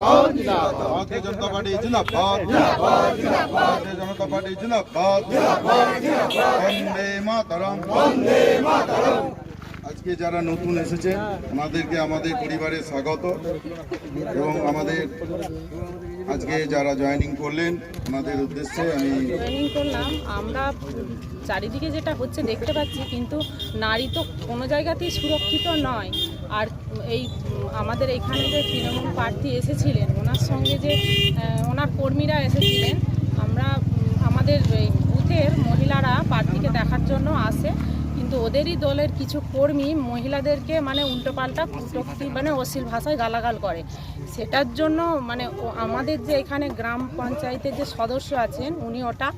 Bharatiya Janata party जिंदाबाद, Bharatiya Janata party जिंदाबाद, वंदे मातरम। আজকে যারা নতুন এসেছে ওনাদেরকে আমাদের পরিবারে স্বাগত এবং আমাদের আজকে যারা জয়েনিং করলেন ওনাদের উদ্দেশ্যে আমি জয়েনিং করলাম। আমরা চারিদিকে যেটা হচ্ছে দেখতে পাচ্ছি, কিন্তু নারী তো কোনো জায়গাতেই সুরক্ষিত নয়। আর এই আমাদের এখানে যে তৃণমূল প্রার্থী এসেছিলেন, ওনার সঙ্গে যে ওনার কর্মীরা এসেছিলেন, আমরা আমাদের বুথের মহিলারা প্রার্থীকে দেখার জন্য আসে, কিন্তু ওদেরই দলের কিছু কর্মী মহিলাদেরকে মানে উল্টোপাল্টা কটূক্তি মানে অশ্লীল ভাষায় গালাগাল করে। সেটার জন্য মানে আমাদের যে এখানে গ্রাম পঞ্চায়েতের যে সদস্য আছেন উনি ওটা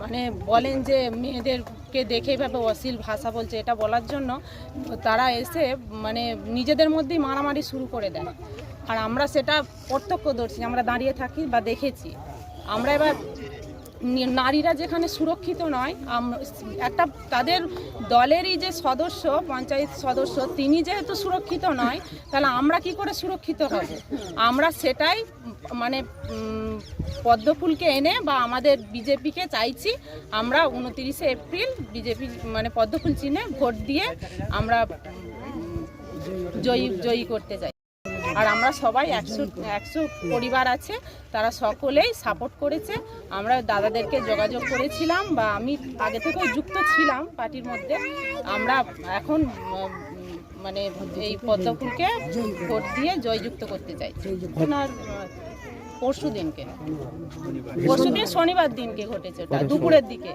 মানে বলেন যে মেয়েদেরকে দেখে এভাবে অশ্লীল ভাষা বলছে, এটা বলার জন্য তারা এসে মানে নিজেদের মধ্যেই মারামারি শুরু করে দেয়। আর আমরা সেটা প্রত্যক্ষদর্শী, আমরা দাঁড়িয়ে থাকি বা দেখেছি। আমরা এবার নারীরা যেখানে সুরক্ষিত নয়, একটা তাদের দলেরই যে সদস্য, পঞ্চায়েত সদস্য, তিনি যেহেতু সুরক্ষিত নয়, তাহলে আমরা কি করে সুরক্ষিত হব? আমরা সেটাই মানে পদ্মফুলকে এনে বা আমাদের বিজেপিকে চাইছি, আমরা 29 এপ্রিল বিজেপি মানে পদ্মফুল চিহ্নে ভোট দিয়ে আমরা জয়ী করতে চাই। আর আমরা সবাই 100 পরিবার আছে, তারা সকলেই সাপোর্ট করেছে। আমরা দাদাদেরকে যোগাযোগ করেছিলাম বা আমি আগে থেকেও যুক্ত ছিলাম পার্টির মধ্যে। আমরা এখন মানে এই পদ্মফুলকে ভোট দিয়ে জয়যুক্ত করতে চাইছি। আপনার পরশুদিন শনিবার দিনকে ঘটেছে, ওটা দুপুরের দিকে।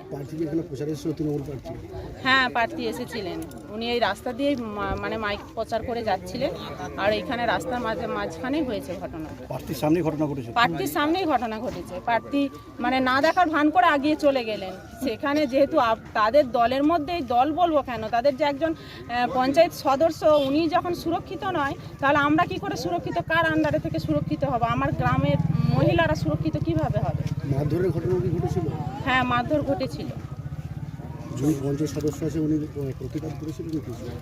হ্যাঁ, প্রার্থী এসেছিলেন, উনি এই রাস্তা দিয়ে মানে মাইক প্রচার করে যাচ্ছিলেন, আর এইখানে রাস্তার মাঝখানেই হয়েছে ঘটনা। প্রার্থীর সামনেই ঘটনা ঘটেছে। প্রার্থী মানে না দেখার ভান করে আগিয়ে চলে গেলেন। সেখানে যেহেতু তাদের দলের মধ্যে, দল বলবো কেন, তাদের যে একজন পঞ্চায়েত সদস্য উনি যখন সুরক্ষিত নয়, তাহলে আমরা কি করে সুরক্ষিত, কার আন্ডারে থেকে সুরক্ষিত হবো? আমার গ্রামের মহিলারা সুরক্ষিত কিভাবে হবে? মারধরের ঘটনা কি ঘটেছিল? হ্যাঁ, মারধর ঘটেছিল।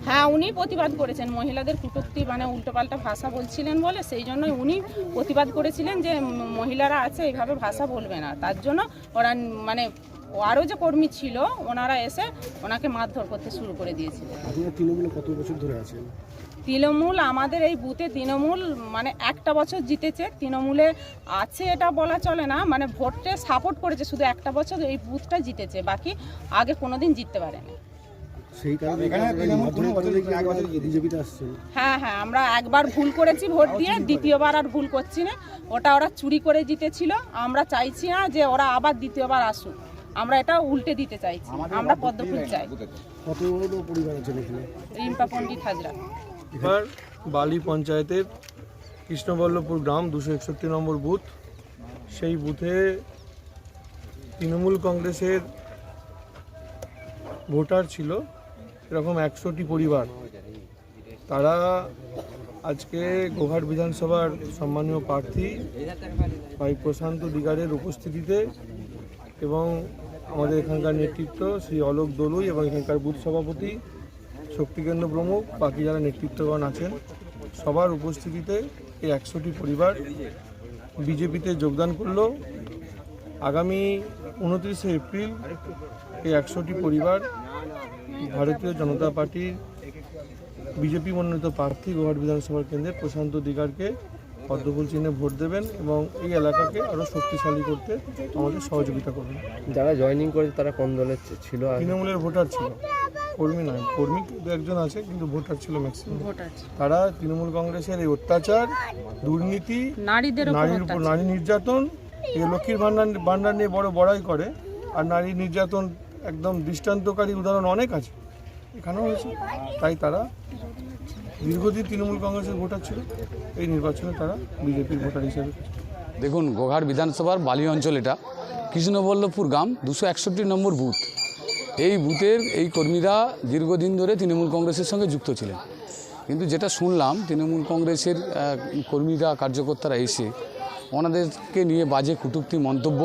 হ্যাঁ, উনি প্রতিবাদ করেছেন। মহিলাদের কটূক্তি মানে উল্টোপাল্টা ভাষা বলছিলেন বলে, সেই জন্যই উনি প্রতিবাদ করেছিলেন যে মহিলারা আছে এইভাবে ভাষা বলবে না। তার জন্য ওরা মানে আরও যে কর্মী ছিল ওনারা এসে ওনাকে মারধর করতে শুরু করে দিয়েছিল। আপনারা তৃণমূলে কত বছর ধরে আছেন? তৃণমূল আমাদের এই বুথে তৃণমূল মানে একটা বছর জিতেছে। তৃণমূলে আছে এটা বলা চলে না, মানে ভোটে সাপোর্ট করেছে, শুধু একটা বছর এই বুথটা জিতেছে, বাকি আগে কোনোদিন জিততে পারেনি। হ্যাঁ, আমরা একবার ভুল করেছি ভোট দিয়ে, দ্বিতীয়বার আর ভুল করছি না। ওটা ওরা চুরি করে জিতেছিল। আমরা চাইছি না যে ওরা আবার দ্বিতীয়বার আসুক, আমরা এটা উল্টে দিতে চাইছি। আমরা পদ্মফুল চাই। রিম্পা পণ্ডিত হাজরা। এবার বালি পঞ্চায়েতের কৃষ্ণবল্লভপুর গ্রাম 261 নম্বর বুথ। সেই বুথে তৃণমূল কংগ্রেসের ভোটার ছিল এরকম 100টি পরিবার। তারা আজকে গোঘাট বিধানসভার সম্মানীয় প্রার্থী ভাই প্রশান্ত দিগারের উপস্থিতিতে এবং আমাদের এখানকার নেতৃত্ব শ্রী অলোক দলুই এবং এখানকার বুথ সভাপতি শক্তিকেন্দ্র প্রমুখ, বাকি যারা নেতৃত্বগণ আছেন সবার উপস্থিতিতে এই 100টি পরিবার বিজেপিতে যোগদান করলো। আগামী 29 এপ্রিল এই 100টি পরিবার ভারতীয় জনতা পার্টির বিজেপি মনোনীত প্রার্থী গোঘাট বিধানসভা কেন্দ্রে প্রশান্ত দিগারকে পদ্মফুল চিহ্নে ভোট দেবেন এবং এই এলাকাকে আরও শক্তিশালী করতে আমাদের সহযোগিতা করবেন। যারা জয়েনিং করেছে তারা কোন দলের ছিল? তৃণমূলের ভোটার ছিল, কর্মী নয়। কর্মী একজন আছে, কিন্তু ভোটার ছিল ম্যাক্সিমাম। তারা তৃণমূল কংগ্রেসের এই অত্যাচার, দুর্নীতি, নারীর উপর নারী নির্যাতন, এই লক্ষ্মীর ভাণ্ডার নিয়ে বড় বড়াই করে, আর নারী নির্যাতন একদম দৃষ্টান্তকারী উদাহরণ অনেক আছে, এখানেও হয়েছে। তাই তারা দীর্ঘদিন তৃণমূল কংগ্রেসের ভোটার ছিল, এই নির্বাচনে তারা বিজেপির ভোটার হিসেবে। দেখুন, গোঘাট বিধানসভার বালি অঞ্চল, এটা কৃষ্ণবল্লভপুর গ্রাম 261 নম্বর বুথ। এই বুথের এই কর্মীরা দীর্ঘদিন ধরে তৃণমূল কংগ্রেসের সঙ্গে যুক্ত ছিলেন, কিন্তু যেটা শুনলাম তৃণমূল কংগ্রেসের কর্মীরা, কার্যকর্তারা এসে ওনাদেরকে নিয়ে বাজে কটূক্তি মন্তব্য,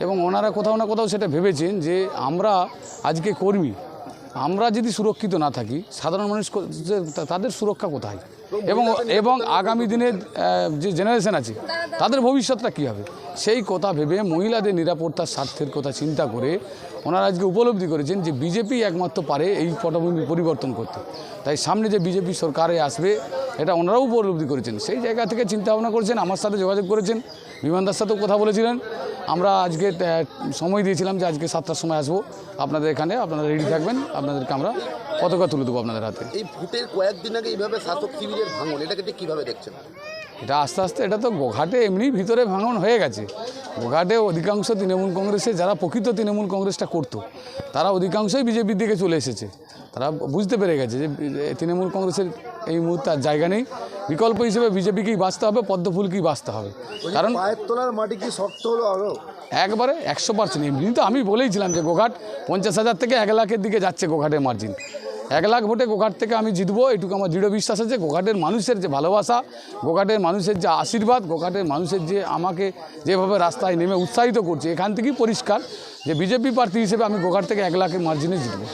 এবং ওনারা কোথাও না কোথাও সেটা ভেবেছেন যে আমরা আজকে কর্মী, আমরা যদি সুরক্ষিত না থাকি সাধারণ মানুষ তাদের সুরক্ষা কোথায়? এবং আগামী দিনের যে জেনারেশন আছে তাদের ভবিষ্যৎটা কী হবে সেই কথা ভেবে মহিলাদের নিরাপত্তার স্বার্থের কথা চিন্তা করে ওনারা আজকে উপলব্ধি করেছেন যে বিজেপি একমাত্র পারে এই পটভূমি পরিবর্তন করতে। তাই সামনে যে বিজেপি সরকারে আসবে এটা ওনারাও উপলব্ধি করেছেন, সেই জায়গা থেকে চিন্তা ভাবনা করেছেন, আমার সাথে যোগাযোগ করেছেন, বিমানদার সাথেও কথা বলেছিলেন। আমরা আজকে সময় দিয়েছিলাম যে আজকে 7টার সময় আসবো আপনাদের এখানে, আপনারা রেডি থাকবেন, আপনাদেরকে আমরা পতাকা তুলে দেবো আপনাদের হাতে। এই ভোটের কয়েকদিন আগে এইভাবে শাসক শিবিরের ভাঙন, এটাকে কীভাবে দেখছেন? এটা আস্তে আস্তে এটা তো গোঘাটে এমনি ভিতরে ভাঙন হয়ে গেছে। গোঘাটে অধিকাংশ তৃণমূল কংগ্রেসে যারা প্রকৃত তৃণমূল কংগ্রেসটা করতো তারা অধিকাংশই বিজেপির দিকে চলে এসেছে। তারা বুঝতে পেরে গেছে যে তৃণমূল কংগ্রেসের এই মুহূর্তে আর জায়গা নেই, বিকল্প হিসেবে বিজেপিকেই বাঁচতে হবে, পদ্মফুলকেই বাঁচতে হবে। কারণ পায়ের তলার মাটি কি শক্ত হলো আরও? একবারে 100%। এমনি তো আমি বলেইছিলাম যে গোঘাট 50,000 থেকে 1 লাখের দিকে যাচ্ছে গোঘাটের মার্জিন। 1 লাখ ভোটে গোঘাট থেকে আমি জিতবো, এটুকু আমার দৃঢ় বিশ্বাস আছে। গোঘাটের মানুষের যে ভালোবাসা, গোঘাটের মানুষের যে আশীর্বাদ, গোঘাটের মানুষের যে আমাকে যেভাবে রাস্তায় নেমে উৎসাহিত করছে, এখান থেকেই পরিষ্কার যে বিজেপি প্রার্থী হিসেবে আমি গোঘাট থেকে 1 লাখের মার্জিনে জিতবো।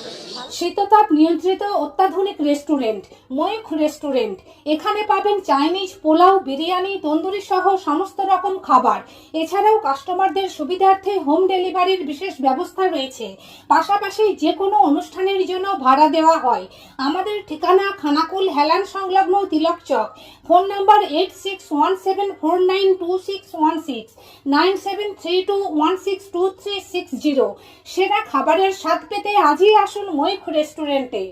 শীততাপ নিয়ন্ত্রিত অত্যাধুনিক রেস্টুরেন্ট ময়ূখ রেস্টুরেন্ট। এখানে পাবেন চাইনিজ, পোলাও, বিরিয়ানি, তন্দুরি সহ সমস্ত রকম খাবার। এছাড়াও কাস্টমারদের সুবিধার্থে হোম ডেলিভারির বিশেষ ব্যবস্থা রয়েছে। পাশাপাশি যে কোনো অনুষ্ঠানের জন্য ভাড়া দেওয়া হয়। আমাদের ঠিকানা খানাকুল হেলান সংলগ্ন তিলক চক। Phone number 8617492616, 9732162360। সেরা খাবারের স্বাদ পেতে আজই আসুন ময়ূখ রেস্টুরেন্টে।